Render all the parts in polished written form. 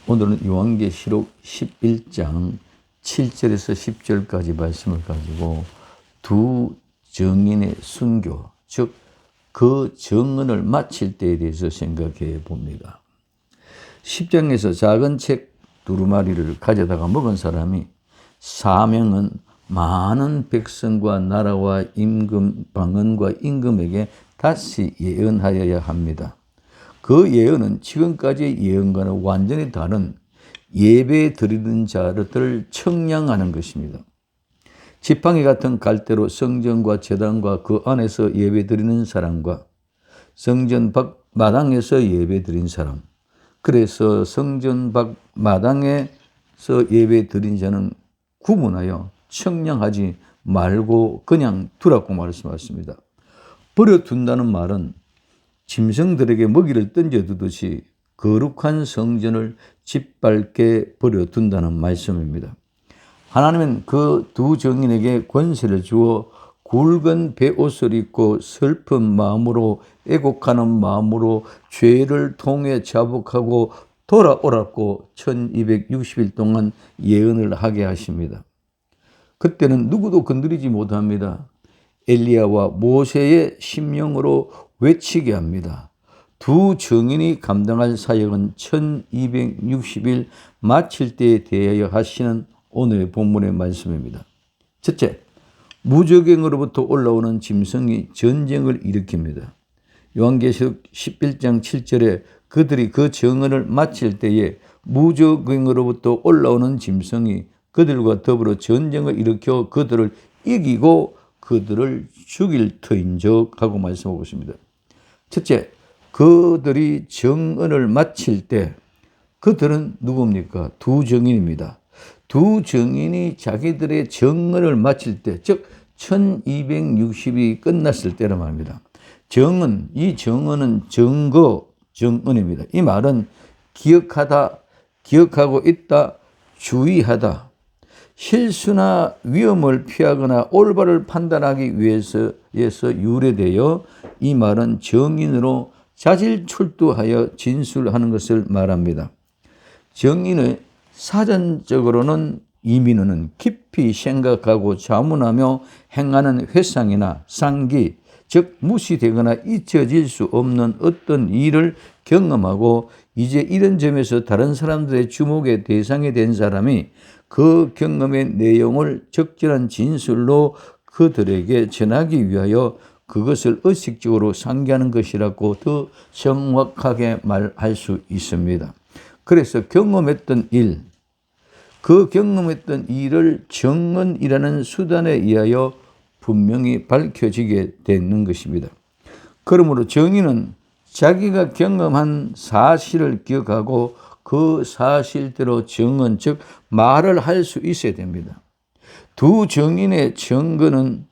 오늘은 요한계시록 11장 7절에서 10절까지 말씀을 가지고 두 증인의 순교, 즉 그 증언을 마칠 때에 대해서 생각해 봅니다. 10장에서 작은 책 두루마리를 가져다가 먹은 사람이 사명은 많은 백성과 나라와 임금, 방언과 임금에게 다시 예언하여야 합니다. 그 예언은 지금까지의 예언과는 완전히 다른 예배 드리는 자들을 청량하는 것입니다. 지팡이 같은 갈대로 성전과 제단과 그 안에서 예배 드리는 사람과 성전 밖 마당에서 예배 드린 사람, 그래서 성전 밖 마당에서 예배 드린 자는 구분하여 청량하지 말고 그냥 두라고 말씀하셨습니다. 버려둔다는 말은 짐승들에게 먹이를 던져두듯이 거룩한 성전을 짓밟게 버려둔다는 말씀입니다. 하나님은 그 두 증인에게 권세를 주어 굵은 베옷을 입고 슬픈 마음으로 애곡하는 마음으로 죄를 통해 자복하고 돌아오라고 1260일 동안 예언을 하게 하십니다. 그때는 누구도 건드리지 못합니다. 엘리야와 모세의 심령으로 외치게 합니다. 두 증인이 감당할 사역은 1260일 마칠 때에 대하여 하시는 오늘의 본문의 말씀입니다. 첫째, 무저갱으로부터 올라오는 짐승이 전쟁을 일으킵니다. 요한계시록 11장 7절에 그들이 그 증언을 마칠 때에 무저갱으로부터 올라오는 짐승이 그들과 더불어 전쟁을 일으켜 그들을 이기고 그들을 죽일 터인즉 하고 말씀하고 있습니다. 첫째, 그들이 증언을 마칠 때 그들은 누굽니까? 두 증인입니다. 두 증인이 자기들의 증언을 마칠 때, 즉 1260이 끝났을 때란 말입니다. 증언, 이 증언은 증거, 증언입니다. 이 말은 기억하다, 기억하고 있다, 주의하다, 실수나 위험을 피하거나 올바를 판단하기 위해서 유래되어 이 말은 증인으로 자질출두하여 진술하는 것을 말합니다. 증인의 사전적으로는 이민은 깊이 생각하고 자문하며 행하는 회상이나 상기, 즉 무시되거나 잊혀질 수 없는 어떤 일을 경험하고 이제 이런 점에서 다른 사람들의 주목의 대상이 된 사람이 그 경험의 내용을 적절한 진술로 그들에게 전하기 위하여 그것을 의식적으로 상기하는 것이라고 더 정확하게 말할 수 있습니다. 그래서 경험했던 일, 그 경험했던 일을 증언이라는 수단에 의하여 분명히 밝혀지게 되는 것입니다. 그러므로 증인은 자기가 경험한 사실을 기억하고 그 사실대로 증언, 즉 말을 할 수 있어야 됩니다. 두 증인의 증언은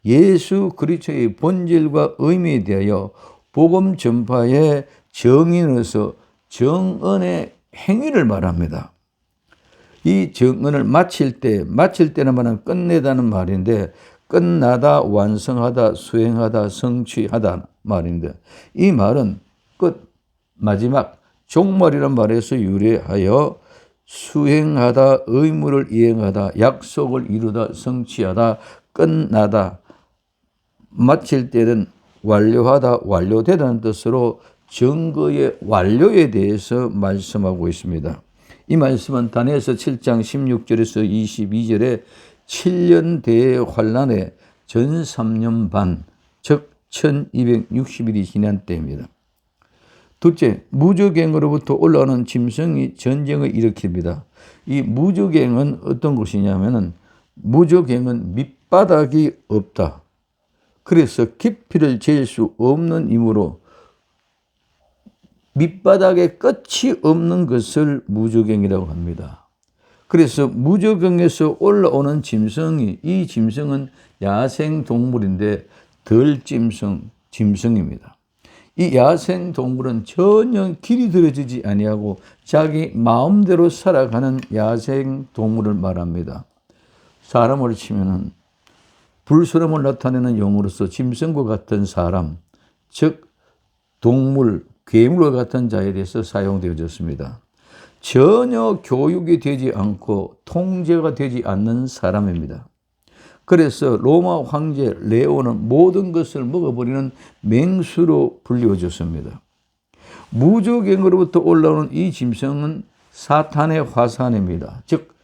예수 그리스도의 본질과 의미에 대하여 복음 전파의 증인으로서 증언의 행위를 말합니다. 이 증언을 마칠 때는 말은 끝내다는 말인데 끝나다, 완성하다, 수행하다, 성취하다 말인데 이 말은 끝, 마지막, 종말이란 말에서 유래하여 수행하다, 의무를 이행하다, 약속을 이루다, 성취하다, 끝나다, 마칠 때는 완료하다, 완료되다는 뜻으로 증거의 완료에 대해서 말씀하고 있습니다. 이 말씀은 다니엘서 7장 16절에서 22절에 7년 대의 환란의 전 3년 반, 즉 1260일이 지난 때입니다. 둘째, 무저갱으로부터 올라오는 짐승이 전쟁을 일으킵니다. 이 무저갱은 어떤 것이냐면은 무저갱은 밑바닥이 없다. 그래서 깊이를 잴 수 없는 이유로 밑바닥에 끝이 없는 것을 무저갱이라고 합니다. 그래서 무저갱에서 올라오는 짐승이, 이 짐승은 야생동물인데 짐승입니다. 이 야생동물은 전혀 길이 들어지지 아니하고 자기 마음대로 살아가는 야생동물을 말합니다. 사람을 치면은 불순함을 나타내는 용어로서 짐승과 같은 사람, 즉 동물, 괴물과 같은 자에 대해서 사용되어졌습니다. 전혀 교육이 되지 않고 통제가 되지 않는 사람입니다. 그래서 로마 황제 레오는 모든 것을 먹어버리는 맹수로 불리워졌습니다. 무저갱으로부터 올라오는 이 짐승은 사탄의 화산입니다. 즉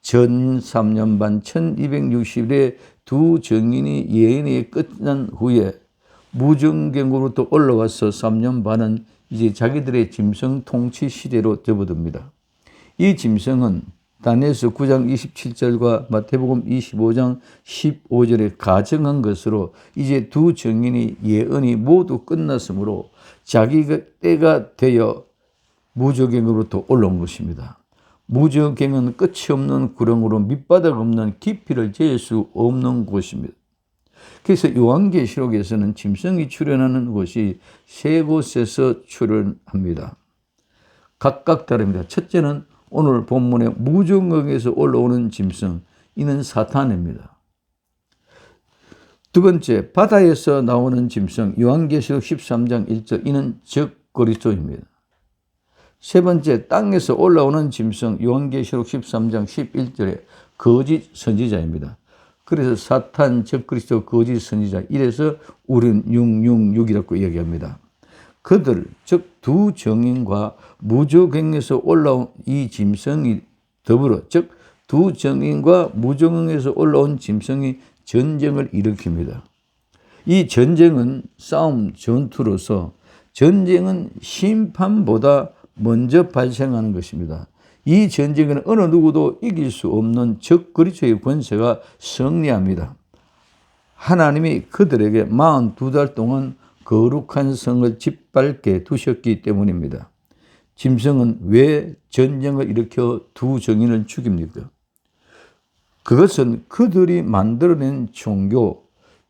전 3년 반 1260일에 두 정인이 예언이 끝난 후에 무저갱으로부터 올라와서 3년 반은 이제 자기들의 짐승 통치 시대로 접어듭니다. 이 짐승은 다니엘서 9장 27절과 마태복음 25장 15절에 가정한 것으로 이제 두 정인이 예언이 모두 끝났으므로 자기가 때가 되어 무저갱으로부터 올라온 것입니다. 무저갱은 끝이 없는 구렁으로 밑바닥 없는 깊이를 재일 수 없는 곳입니다. 그래서 요한계시록에서는 짐승이 출현하는 곳이 세 곳에서 출현합니다. 각각 다릅니다. 첫째는 오늘 본문의 무저갱에서 올라오는 짐승, 이는 사탄입니다. 두 번째, 바다에서 나오는 짐승, 요한계시록 13장 1절, 이는 적 그리스도입니다. 세 번째, 땅에서 올라오는 짐승, 요한계시록 13장 11절에 거짓 선지자입니다. 그래서 사탄, 적 그리스도, 거짓 선지자, 이래서 우리는 666이라고 이야기합니다. 그들, 즉 두 정인과 무저갱에서 올라온 이 짐승이 더불어, 즉 두 정인과 무저갱에서 올라온 짐승이 전쟁을 일으킵니다. 이 전쟁은 싸움, 전투로서 전쟁은 심판보다 먼저 발생하는 것입니다. 이 전쟁에는 어느 누구도 이길 수 없는 적 그리스도의 권세가 승리합니다. 하나님이 그들에게 42달 동안 거룩한 성을 짓밟게 두셨기 때문입니다. 짐승은 왜 전쟁을 일으켜 두 정인을 죽입니까? 그것은 그들이 만들어낸 종교,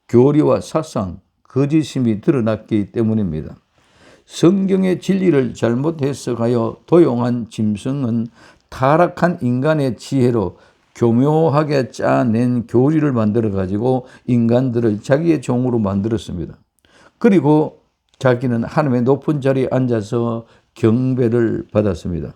교리와 사상, 거짓심이 드러났기 때문입니다. 성경의 진리를 잘못 해석하여 도용한 짐승은 타락한 인간의 지혜로 교묘하게 짜낸 교리를 만들어가지고 인간들을 자기의 종으로 만들었습니다. 그리고 자기는 하나님의 높은 자리에 앉아서 경배를 받았습니다.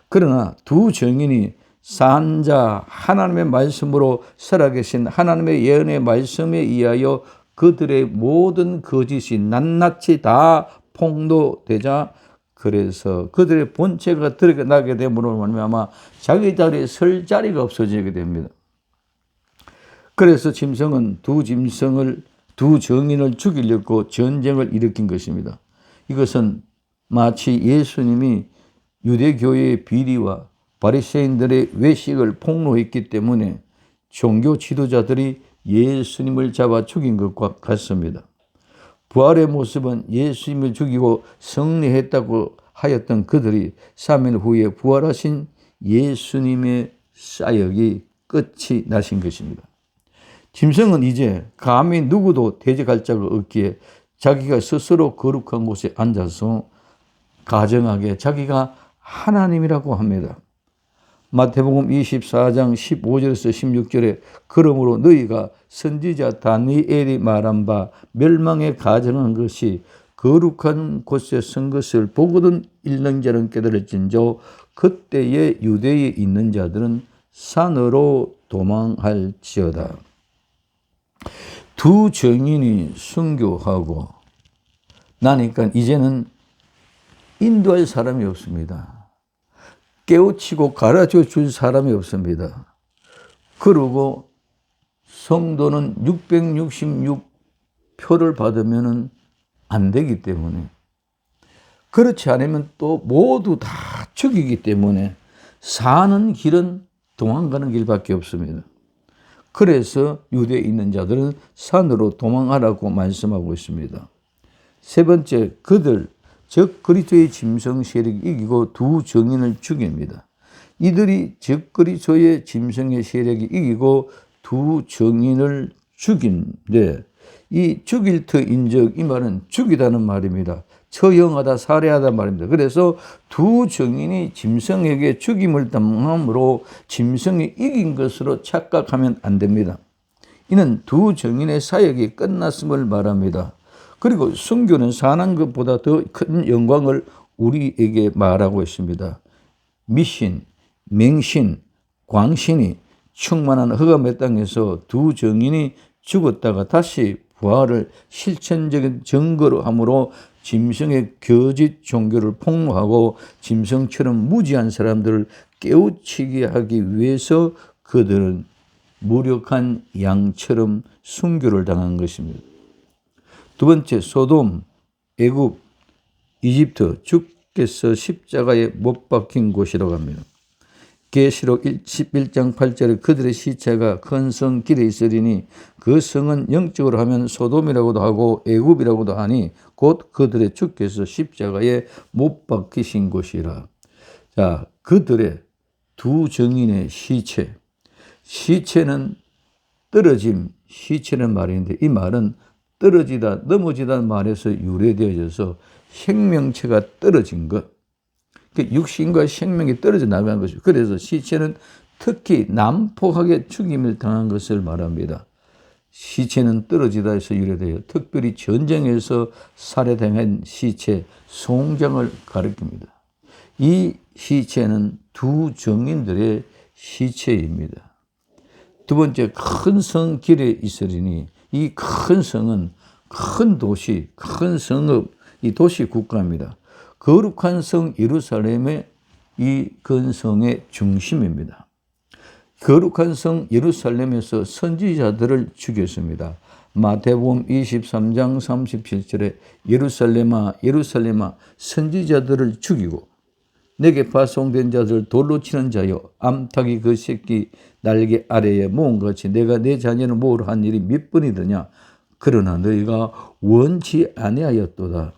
그러나 두 정인이 산자 하나님의 말씀으로 살아계신 하나님의 예언의 말씀에 의하여 그들의 모든 거짓이 낱낱이 다 폭로되자, 그래서 그들의 본체가 드러나게 됨으로 말미암아 자기 자리에 설 자리가 없어지게 됩니다. 그래서 짐승은 두 정인을 죽이려고 전쟁을 일으킨 것입니다. 이것은 마치 예수님이 유대교회의 비리와 바리새인들의 외식을 폭로했기 때문에 종교 지도자들이 예수님을 잡아 죽인 것과 같습니다. 부활의 모습은 예수님을 죽이고 승리했다고 하였던 그들이 3일 후에 부활하신 예수님의 사역이 끝이 나신 것입니다. 짐승은 이제 감히 누구도 대적할 자가 없기에 자기가 스스로 거룩한 곳에 앉아서 가정하게 자기가 하나님이라고 합니다. 마태복음 24장 15절에서 16절에 그러므로 너희가 선지자 다니엘이 말한 바 멸망에 가정한 것이 거룩한 곳에 선 것을 보거든 읽는 자는 깨달을진저 그때에 유대에 있는 자들은 산으로 도망할지어다. 두 정인이 순교하고 나니까 이제는 인도할 사람이 없습니다. 깨우치고 가르쳐 줄 사람이 없습니다. 그리고 성도는 666표를 받으면 안 되기 때문에, 그렇지 않으면 또 모두 다 죽이기 때문에 사는 길은 도망가는 길밖에 없습니다. 그래서 유대에 있는 자들은 산으로 도망하라고 말씀하고 있습니다. 세 번째, 그들 적 그리스도의 짐승 세력이 이기고 두 정인을 죽입니다. 이들이 적 그리스도의 짐승의 세력이 이기고 두 정인을 죽인데, 이 죽일 터 인적, 이 말은 죽이다는 말입니다. 처형하다, 살해하다 말입니다. 그래서 두 정인이 짐승에게 죽임을 당함으로 짐승이 이긴 것으로 착각하면 안 됩니다. 이는 두 정인의 사역이 끝났음을 말합니다. 그리고 순교는 사는 것보다 더 큰 영광을 우리에게 말하고 있습니다. 미신, 맹신, 광신이 충만한 흑암의 땅에서 두 증인이 죽었다가 다시 부활을 실천적인 증거로 함으로 짐승의 거짓 종교를 폭로하고 짐승처럼 무지한 사람들을 깨우치게 하기 위해서 그들은 무력한 양처럼 순교를 당한 것입니다. 두 번째, 소돔, 애굽, 이집트, 주께서 십자가에 못 박힌 곳이라고 합니다. 계시록 11장 8절에 그들의 시체가 큰 성 길에 있으리니 그 성은 영적으로 하면 소돔이라고도 하고 애굽이라고도 하니 곧 그들의 주께서 십자가에 못 박히신 곳이라. 자, 그들의 두 증인의 시체. 시체는 떨어짐, 시체는 말인데 이 말은 떨어지다, 넘어지다는 말에서 유래되어져서 생명체가 떨어진 것. 육신과 생명이 떨어져 나간 것이죠. 그래서 시체는 특히 난폭하게 죽임을 당한 것을 말합니다. 시체는 떨어지다 해서 유래되어 특별히 전쟁에서 살해당한 시체, 송장을 가리킵니다. 이 시체는 두 증인들의 시체입니다. 두 번째, 큰 성 길에 있으리니 이 큰 성은 큰 도시, 큰 성읍, 이 도시 국가입니다. 거룩한 성 예루살렘의 이 근성의 중심입니다. 거룩한 성 예루살렘에서 선지자들을 죽였습니다. 마태복음 23장 37절에 예루살렘아 예루살렘아 선지자들을 죽이고 내게 파송된 자들 돌로 치는 자여 암탉이 그 새끼 날개 아래에 모은같이 내가 내 자녀를 모으려 한 일이 몇 번이더냐. 그러나 너희가 원치 아니하였도다.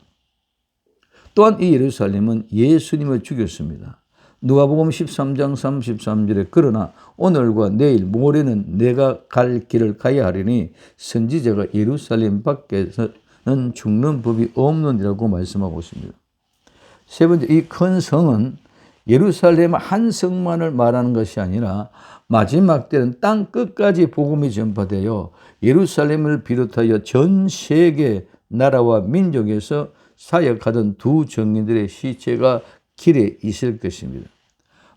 또한 이 예루살렘은 예수님을 죽였습니다. 누가복음 13장 33절에 그러나 오늘과 내일 모레는 내가 갈 길을 가야 하리니 선지자가 예루살렘 밖에서는 죽는 법이 없느니라고 말씀하고 있습니다. 세 번째, 이 큰 성은 예루살렘 한 성만을 말하는 것이 아니라 마지막 때는 땅 끝까지 복음이 전파되어 예루살렘을 비롯하여 전 세계 나라와 민족에서 사역하던 두 증인들의 시체가 길에 있을 것입니다.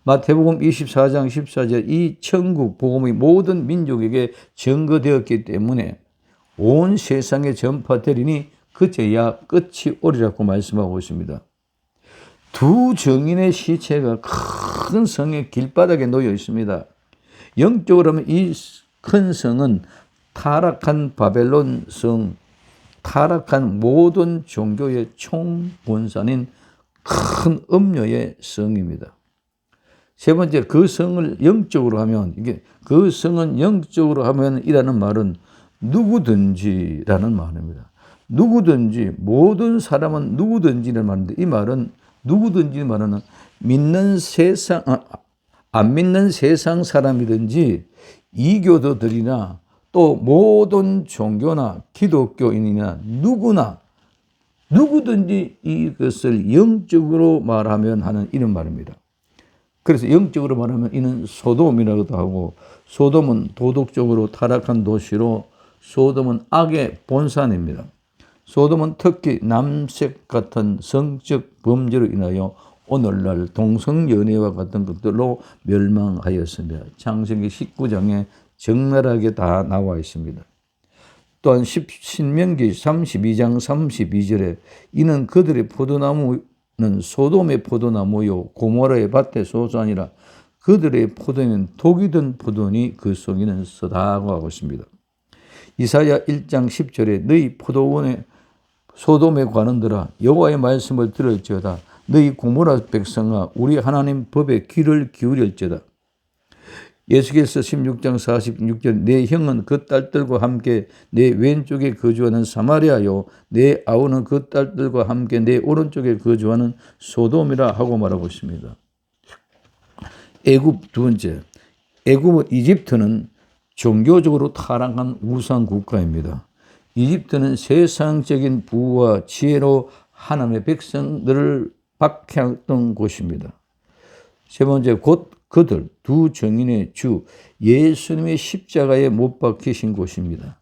마태복음 24장 14절 이 천국 복음이 모든 민족에게 증거되었기 때문에 온 세상에 전파되리니 그제야 끝이 오리라고 말씀하고 있습니다. 두 증인의 시체가 큰 성의 길바닥에 놓여 있습니다. 영적으로 하면 이 큰 성은 타락한 바벨론 성, 타락한 모든 종교의 총본산인 큰 음료의 성입니다. 세 번째, 그 성을 영적으로 하면, 그 성은 영적으로 하면 이라는 말은 누구든지라는 말입니다. 누구든지, 모든 사람은 누구든지라는 말인데, 이 말은 누구든지 말하는 안 믿는 세상 사람이든지 이교도들이나 또 모든 종교나 기독교인이나 누구든지 이것을 영적으로 말하면 하는 이런 말입니다. 그래서 영적으로 말하면 이는 소돔이라고도 하고 소돔은 도덕적으로 타락한 도시로 소돔은 악의 본산입니다. 소돔은 특히 남색 같은 성적 범죄로 인하여 오늘날 동성연애와 같은 것들로 멸망하였습니다. 창세기 19장에 적나라하게 다 나와 있습니다. 또한 신명기 32장 32절에 이는 그들의 포도나무는 소돔의 포도나무요 고모라의 밭의 소산이라 그들의 포도는 독이 든 포도니 그 속에는 쓰다고 하고 있습니다. 이사야 1장 10절에 너희 포도원의 소돔의 관원들아 여호와의 말씀을 들을지어다 너희 고모라 백성아 우리 하나님 법에 귀를 기울일지어다. 예수께서 16장 46절 내 형은 그 딸들과 함께 내 왼쪽에 거주하는 사마리아요 내 아우는 그 딸들과 함께 내 오른쪽에 거주하는 소돔이라 하고 말하고 있습니다. 애굽 두 번째, 애굽 이집트는 종교적으로 타락한 우상 국가입니다. 이집트는 세상적인 부와 지혜로 하나님의 백성들을 박해했던 곳입니다. 세 번째, 곧 그들 두 증인의 주 예수님의 십자가에 못 박히신 곳입니다.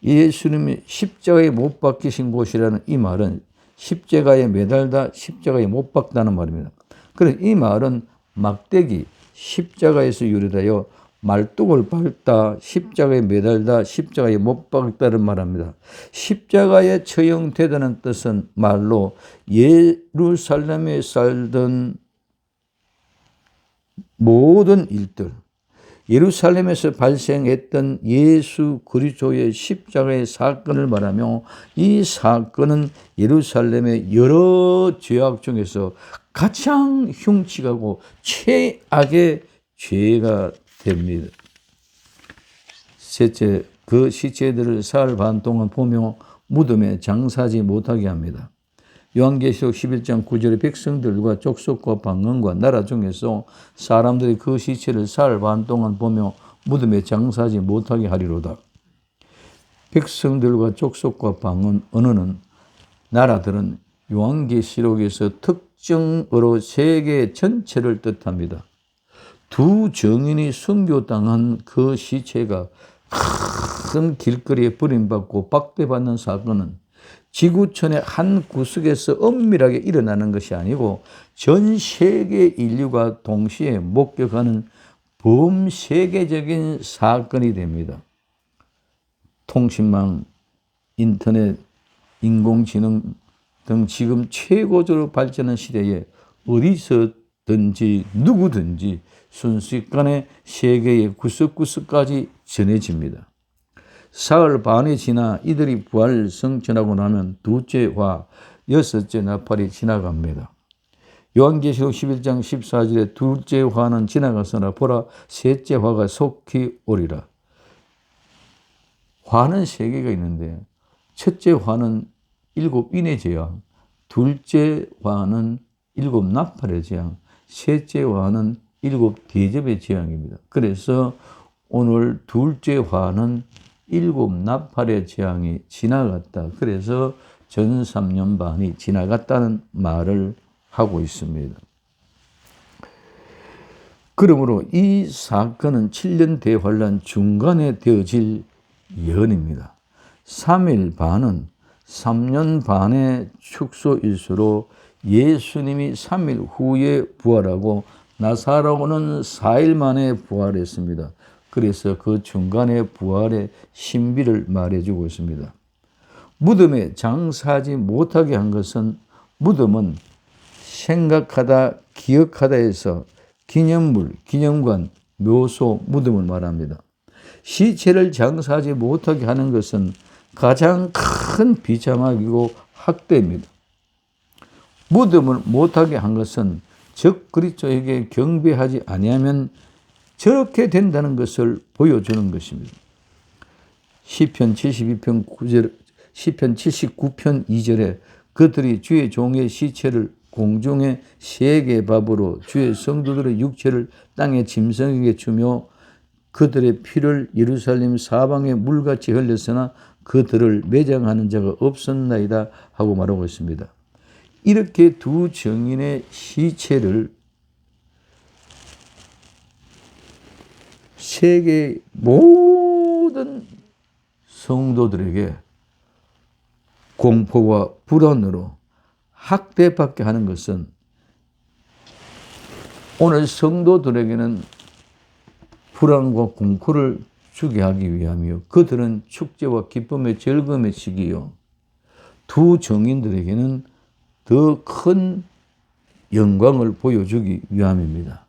예수님이 십자가에 못 박히신 곳이라는 이 말은 십자가에 매달다 십자가에 못 박다는 말입니다. 그래서 이 말은 막대기 십자가에서 유래되어 말뚝을 밟다 십자가에 매달다 십자가에 못 박다는 말합니다. 십자가에 처형되다는 뜻은 말로 예루살렘에 살던 모든 일들, 예루살렘에서 발생했던 예수 그리스도의 십자가의 사건을 말하며 이 사건은 예루살렘의 여러 죄악 중에서 가장 흉측하고 최악의 죄가 됩니다. 셋째, 그 시체들을 사흘 반 동안 보며 무덤에 장사하지 못하게 합니다. 요한계시록 11장 9절에 백성들과 족속과 방언과 나라 중에서 사람들이 그 시체를 사흘 반 동안 보며 무덤에 장사하지 못하게 하리로다. 백성들과 족속과 방언, 언어는 나라들은 요한계시록에서 특정으로 세계 전체를 뜻합니다. 두 정인이 순교당한 그 시체가 큰 길거리에 버림받고 박대받는 사건은 지구촌의 한 구석에서 엄밀하게 일어나는 것이 아니고 전 세계 인류가 동시에 목격하는 범세계적인 사건이 됩니다. 통신망, 인터넷, 인공지능 등 지금 최고조로 발전한 시대에 어디서든지 누구든지 순식간에 세계의 구석구석까지 전해집니다. 사흘 반이 지나 이들이 부활 성천하고 나면 두째 화, 여섯째 나팔이 지나갑니다. 요한계시록 11장 14절에 둘째 화는 지나갔으나 보라 셋째 화가 속히 오리라. 화는 세 개가 있는데 첫째 화는 7인의 재앙, 둘째 화는 7 나팔의 재앙, 셋째 화는 7 대접의 재앙입니다. 그래서 오늘 둘째 화는 7 나팔의 재앙이 지나갔다. 그래서 전 3년 반이 지나갔다는 말을 하고 있습니다. 그러므로 이 사건은 7년 대환란 중간에 되어질 예언입니다. 3일 반은 3년 반의 축소일수로 예수님이 3일 후에 부활하고 나사로는 4일 만에 부활했습니다. 그래서 그 중간에 부활의 신비를 말해주고 있습니다. 무덤에 장사하지 못하게 한 것은 무덤은 생각하다, 기억하다에서 기념물, 기념관, 묘소, 무덤을 말합니다. 시체를 장사하지 못하게 하는 것은 가장 큰 비참하기고 학대입니다. 무덤을 못하게 한 것은 적 그리스도에게 경배하지 아니하면 저렇게 된다는 것을 보여주는 것입니다. 시편 79편 2절에 그들이 주의 종의 시체를 공중의 세계 밥으로 주의 성도들의 육체를 땅의 짐승에게 주며 그들의 피를 예루살렘 사방에 물같이 흘렸으나 그들을 매장하는 자가 없었나이다 하고 말하고 있습니다. 이렇게 두 정인의 시체를 세계 모든 성도들에게 공포와 불안으로 학대받게 하는 것은 오늘 성도들에게는 불안과 공포를 주게 하기 위함이요. 그들은 축제와 기쁨의 즐거움의 시기요. 두 정인들에게는 더 큰 영광을 보여주기 위함입니다.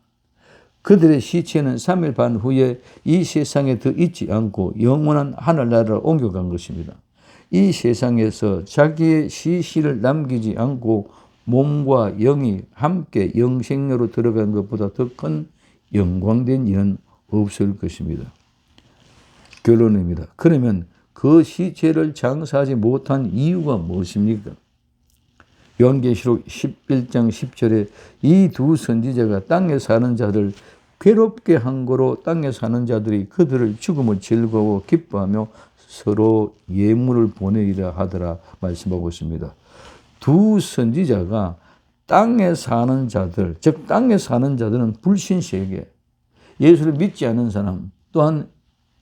그들의 시체는 3일 반 후에 이 세상에 더 있지 않고 영원한 하늘나라로 옮겨간 것입니다. 이 세상에서 자기의 시신을 남기지 않고 몸과 영이 함께 영생로로 들어간 것보다 더 큰 영광된 일은 없을 것입니다. 결론입니다. 그러면 그 시체를 장사하지 못한 이유가 무엇입니까? 요한계시록 11장 10절에 이 두 선지자가 땅에 사는 자들 괴롭게 한 거로 땅에 사는 자들이 그들을 죽음을 즐거워 기뻐하며 서로 예물을 보내리라 하더라 말씀하고 있습니다. 두 선지자가 땅에 사는 자들, 즉 땅에 사는 자들은 불신세계, 예수를 믿지 않는 사람, 또한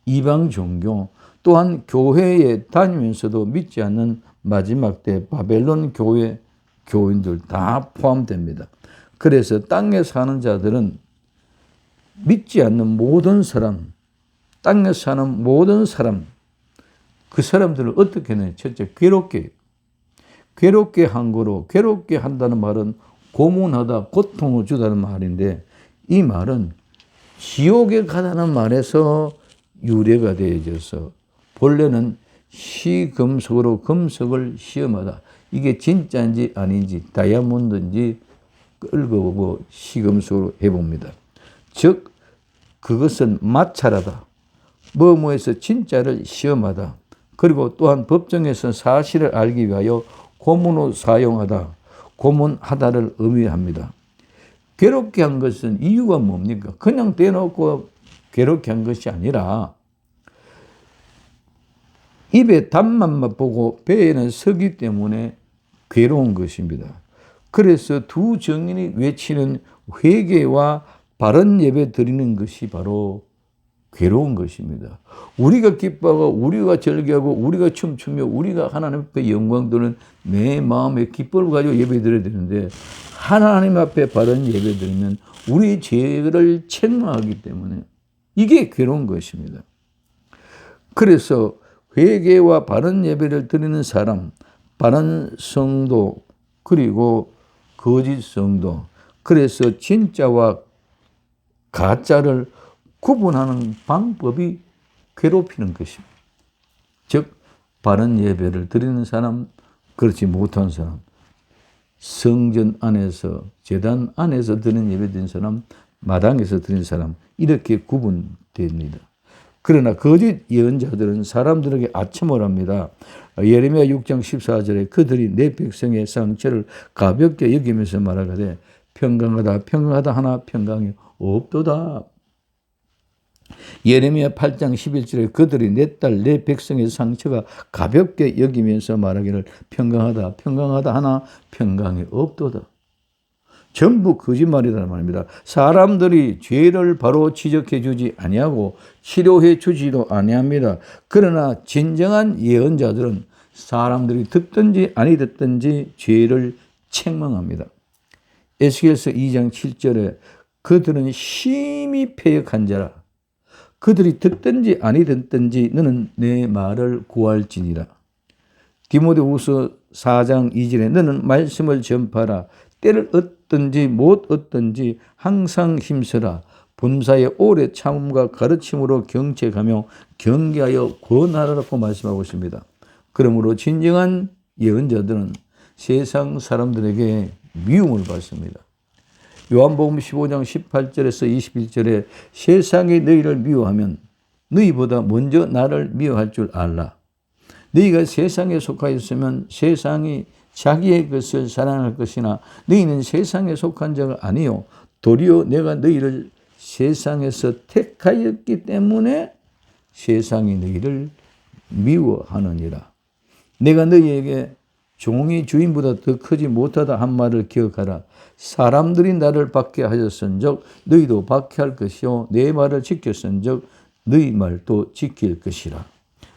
이방 종교, 또한 교회에 다니면서도 믿지 않는 마지막 때 바벨론 교회 교인들 다 포함됩니다. 그래서 땅에 사는 자들은 믿지 않는 모든 사람, 땅에 사는 모든 사람, 그 사람들을 어떻게 해요? 첫째, 괴롭게 한 거로, 괴롭게 한다는 말은 고문하다, 고통을 주다는 말인데, 이 말은 지옥에 가다는 말에서 유래가 되어져서 본래는 시금속으로 금속을 시험하다. 이게 진짜인지 아닌지 다이아몬드인지 끌어보고 시금속으로 해봅니다. 즉 그것은 마찰하다. 뭐뭐에서 진짜를 시험하다. 그리고 또한 법정에서 사실을 알기 위하여 고문으로 사용하다. 고문하다를 의미합니다. 괴롭게 한 것은 이유가 뭡니까? 그냥 대놓고 괴롭게 한 것이 아니라 입에 단맛 맛보고 배에는 서기 때문에 괴로운 것입니다. 그래서 두 증인이 외치는 회개와 바른 예배 드리는 것이 바로 괴로운 것입니다. 우리가 기뻐하고 우리가 절개하고 우리가 춤추며 우리가 하나님 앞에 영광 드리는 내 마음의 기쁨을 가지고 예배 드려야 되는데 하나님 앞에 바른 예배 드리면 우리 죄를 책망하기 때문에 이게 괴로운 것입니다. 그래서 회개와 바른 예배를 드리는 사람, 바른 성도, 그리고 거짓 성도, 그래서 진짜와 가짜를 구분하는 방법이 괴롭히는 것입니다. 즉 바른 예배를 드리는 사람, 그렇지 못한 사람, 성전 안에서 제단 안에서 드리는 예배 드리는 사람, 마당에서 드리는 사람, 이렇게 구분됩니다. 그러나 거짓 예언자들은 사람들에게 아첨을 합니다. 예레미야 6장 14절에 그들이 내 백성의 상처를 가볍게 여기면서 말하되 평강하다 하나 평강이 없도다. 예레미야 8장 11절에 그들이 내 딸 내 백성의 상처가 가볍게 여기면서 말하기를 평강하다 하나 평강이 없도다. 전부 거짓말이라는 말입니다. 사람들이 죄를 바로 지적해 주지 아니하고 치료해 주지도 아니합니다. 그러나 진정한 예언자들은 사람들이 듣든지 아니 듣든지 죄를 책망합니다. 에스겔서 2장 7절에 그들은 심히 패역한 자라. 그들이 듣든지 아니 듣든지 너는 내 말을 구할지니라. 디모데후서 4장 2절에 너는 말씀을 전파하라. 때를 얻든지 못 얻든지 항상 힘쓰라. 본사의 오래 참음과 가르침으로 경책하며 경계하여 권하라고 말씀하고 있습니다. 그러므로 진정한 예언자들은 세상 사람들에게 미움을 받습니다. 요한복음 15장 18절에서 21절에 세상이 너희를 미워하면 너희보다 먼저 나를 미워할 줄 알라. 너희가 세상에 속하였으면 세상이 자기의 것을 사랑할 것이나 너희는 세상에 속한 자가 아니요 도리어 내가 너희를 세상에서 택하였기 때문에 세상이 너희를 미워하느니라. 내가 너희에게 종이 주인보다 더 크지 못하다 한 말을 기억하라. 사람들이 나를 박해하였은즉 너희도 박해할 것이요 내 말을 지켰은즉 너희 말도 지킬 것이라.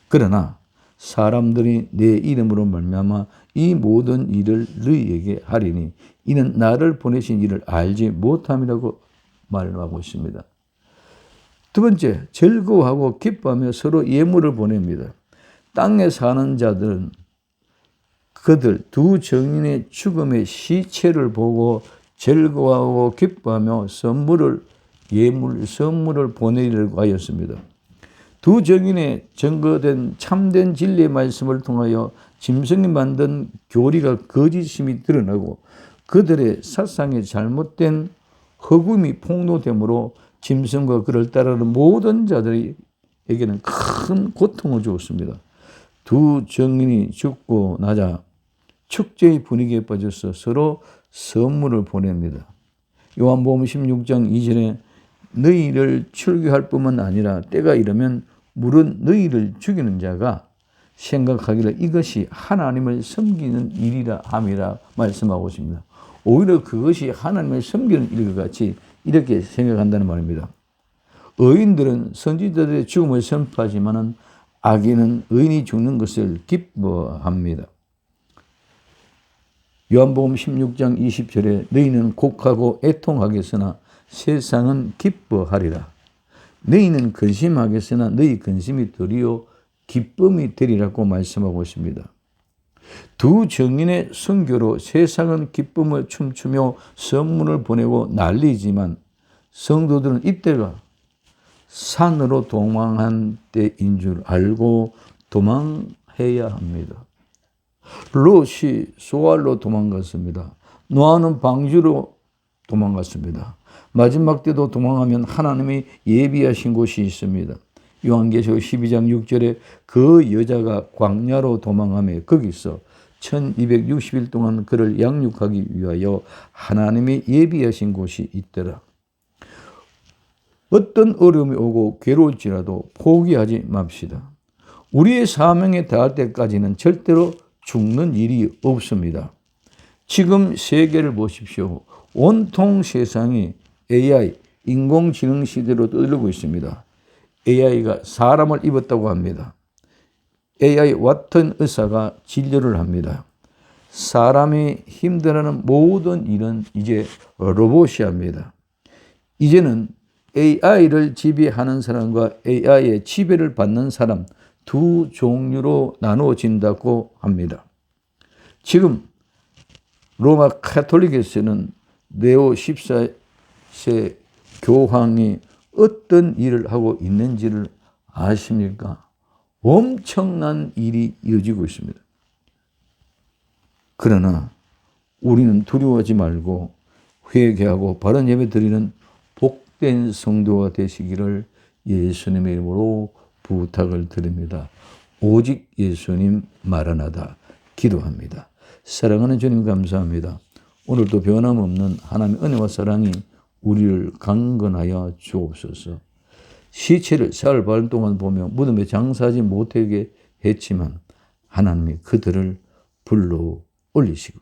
그러나 사람들이 내 이름으로 말미암아 이 모든 일을 너희에게 하리니 이는 나를 보내신 이를 알지 못함이라고 말하고 있습니다. 두 번째, 즐거워하고 기뻐하며 서로 예물을 보냅니다. 땅에 사는 자들은 그들 두 증인의 죽음의 시체를 보고 즐거워하고 기뻐하며 선물을 보내려고 하였습니다. 두 증인의 증거된 참된 진리의 말씀을 통하여 짐승이 만든 교리가 거짓임이 드러나고 그들의 사상이 잘못된 허구임이 폭로되므로 짐승과 그를 따르는 모든 자들에게는 큰 고통을 주었습니다. 두 증인이 죽고 나자 축제의 분위기에 빠져서 서로 선물을 보냅니다. 요한복음 16장 2절에 너희를 출교할 뿐만 아니라 때가 이르면 물은 너희를 죽이는 자가 생각하기를 이것이 하나님을 섬기는 일이라 함이라 말씀하고 있습니다. 오히려 그것이 하나님을 섬기는 일과 같이 이렇게 생각한다는 말입니다. 의인들은 선지자들의 죽음을 선포하지만은 악인은 의인이 죽는 것을 기뻐합니다. 요한복음 16장 20절에 너희는 곡하고 애통하겠으나 세상은 기뻐하리라. 너희는 근심하겠으나 너희 근심이 도리어 기쁨이 되리라고 말씀하고 있습니다. 두 정인의 선교로 세상은 기쁨을 춤추며 선물을 보내고 난리지만 성도들은 이때가 산으로 도망한 때인 줄 알고 도망해야 합니다. 롯이 소알로 도망갔습니다. 노아는 방주로 도망갔습니다. 마지막 때도 도망하면 하나님이 예비하신 곳이 있습니다. 요한계시록 12장 6절에 그 여자가 광야로 도망하며 거기서 1260일 동안 그를 양육하기 위하여 하나님이 예비하신 곳이 있더라. 어떤 어려움이 오고 괴로울지라도 포기하지 맙시다. 우리의 사명에 닿을 때까지는 절대로 죽는 일이 없습니다. 지금 세계를 보십시오. 온통 세상이 AI, 인공지능 시대로 떠들고 있습니다. AI가 사람을 입었다고 합니다. AI 와튼 의사가 진료를 합니다. 사람이 힘들어하는 모든 일은 이제 로봇이 합니다. 이제는 AI를 지배하는 사람과 AI의 지배를 받는 사람 두 종류로 나누어진다고 합니다. 지금 로마 카톨릭에서는 네오 14세 교황이 어떤 일을 하고 있는지를 아십니까? 엄청난 일이 이어지고 있습니다. 그러나 우리는 두려워하지 말고 회개하고 바른 예배 드리는 복된 성도가 되시기를 예수님의 이름으로 부탁을 드립니다. 오직 예수님 마라나다 기도합니다. 사랑하는 주님 감사합니다. 오늘도 변함없는 하나님의 은혜와 사랑이 우리를 강건하여 주옵소서. 시체를 사흘 반 동안 보며 무덤에 장사하지 못하게 했지만 하나님이 그들을 불러 올리시고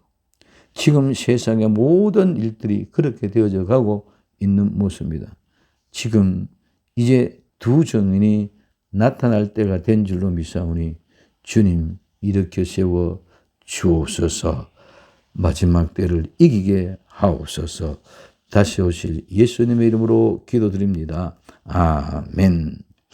지금 세상의 모든 일들이 그렇게 되어져 가고 있는 모습입니다. 지금 이제 두 정인이 나타날 때가 된 줄로 믿사오니 주님 일으켜 세워 주옵소서. 마지막 때를 이기게 하옵소서. 다시 오실 예수님의 이름으로 기도드립니다. 아멘.